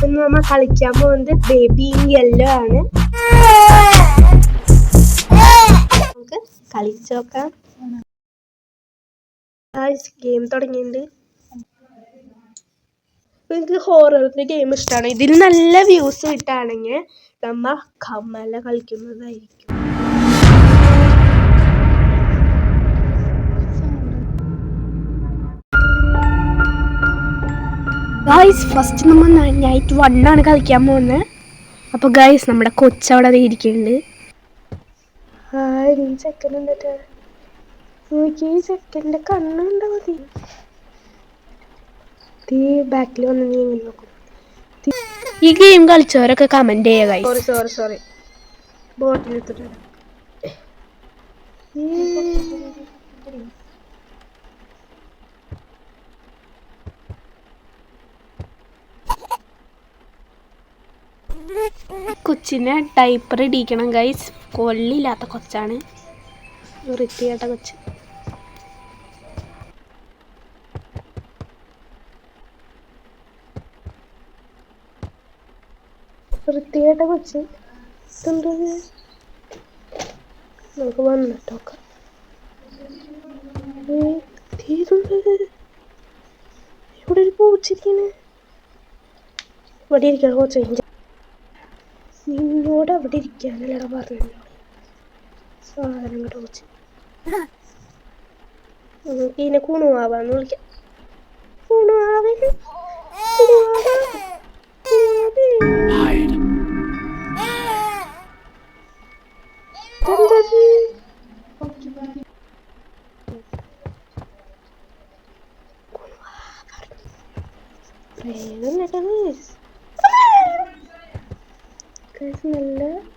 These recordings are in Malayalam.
ഇന്ന് നമ്മൾ കളിക്കാൻ പോകുന്നത് ബേബി ഇൻ യെല്ലോ ആണ്. നമുക്ക് കളിച്ചു നോക്കാം. ഗെയിം തുടങ്ങിയിട്ടുണ്ട്. നിങ്ങൾക്ക് ഹോററിന്റെ ഗെയിം ഇഷ്ടമാണ്. ഇതിൽ നല്ല വ്യൂസ് കിട്ടുകയാണെങ്കിൽ നമ്മ കമ്മല കളിക്കുന്നതായിരിക്കും. ഗായ്സ് ഫസ്റ്റ് നമ്മൾ നൈറ്റ് 1 ആണ് കളിക്കാൻ പോകുന്നത്. അപ്പോൾ ഗായ്സ് നമ്മുടെ കൊച്ചവിടെ ഇരിക്കുന്നുണ്ട്. ഈ ചെക്കൻ എന്നിട്ട് നോക്കി, ഈ ചെക്കൻ്റെ കണ്ണുണ്ടോ മതി. ബാക്കിൽ വന്ന് നീ ഇങ്ങനെ നോക്കും. ഈ ഗെയിം കളിച്ചവരൊക്കെ കമന്റ് ചെയ്യുക ഗായ്സ്. സോറി ബോട്ടിൽ എടുത്തിട്ട് കൊച്ചിനെ ഡൈപ്പർ ഇടിക്കണം ഗൈസ്. കൊള്ളില്ലാത്ത കൊച്ചാണ്, വൃത്തികെട്ട കൊച്ച്. വൃത്തികെട്ട കൊച്ച് നമുക്ക് വന്നിട്ടോക്കാം. ഇവിടെ ഒരു പൂച്ചിരിക്കണ്. ഇവിടെ ഇരിക്കണം കൊച്ച. നിന്നോട് അവിടെ ഇരിക്കാനല്ലടാ പറഞ്ഞല്ലോ. സാധനം കേട്ടോ കൊച്ച്. നമുക്ക് ഇതിനെ കുണുവാവാന്ന് വിളിക്കാം. കുണുവാവല്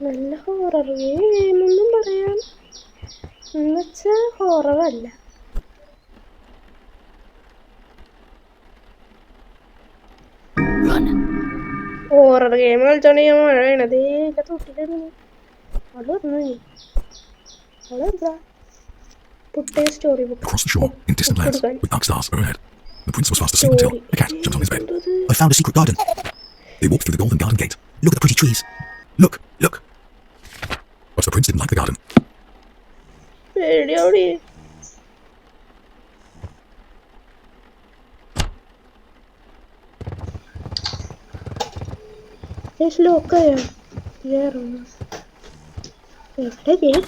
നല്ല ഹോറർ ഗെയിമൊന്നും പറയാം എന്നുവെച്ചാൽ ഹോററല്ല. ഹോറർ ഗെയിം കളിച്ചോണ്ട് ഞാൻ മഴ വീണത് തൊട്ടിട്ടുണ്ട്. Across the shore, in distant lands, with dark stars overhead, the prince was fast asleep until a cat jumped on his bed. I found a secret garden. They walked through the golden garden gate. Look at the pretty trees. Look, look. But the prince didn't like the garden.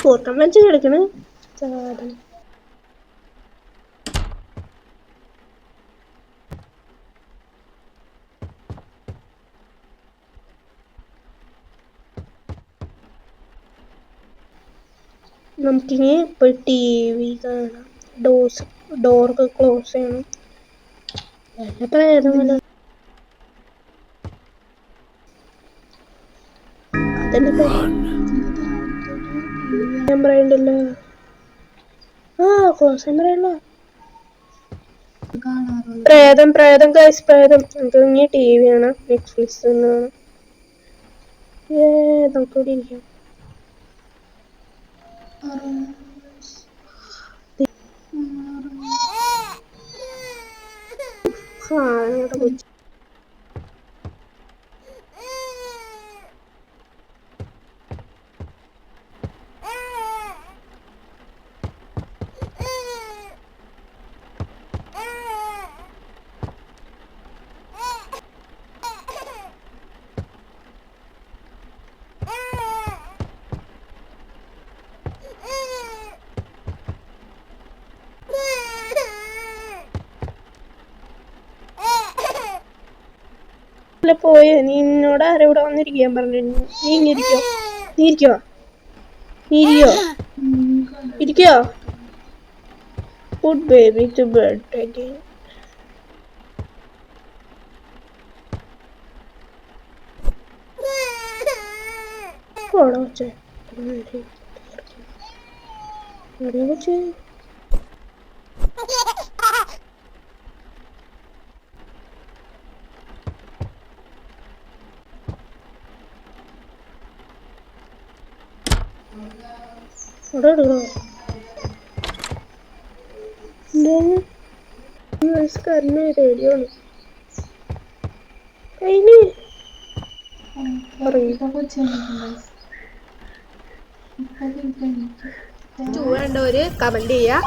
ഫോർക്കം വെച്ച് കിടക്കണ് സാധനം. നമുക്കിനി ഇപ്പോൾ TV കാണാം. ഡോറൊക്കെ ക്ലോസ് ചെയ്യണം. നല്ല പ്രേതമല്ല. ഞാൻ പറയണ്ടല്ലോ. ക്ലോസ് ചെയ്യാൻ പറയല്ലോ. പ്രേതം ഗൈസ്, പ്രേതം. നമുക്ക് ഇനി TV കാണാം. നെറ്റ്ഫ്ലിക്സ് കാണാം. നമുക്കിവിടെ ഇരിക്കാം. പോയ നിന്നോട് ആരും ഇവിടെ വന്നിരിക്കാൻ പറഞ്ഞു. നീ ഇരിക്കോ. Put baby to bed again. Karena radio nih. Ini വേണ്ടവര് കമന്റ് ചെയ്യാ.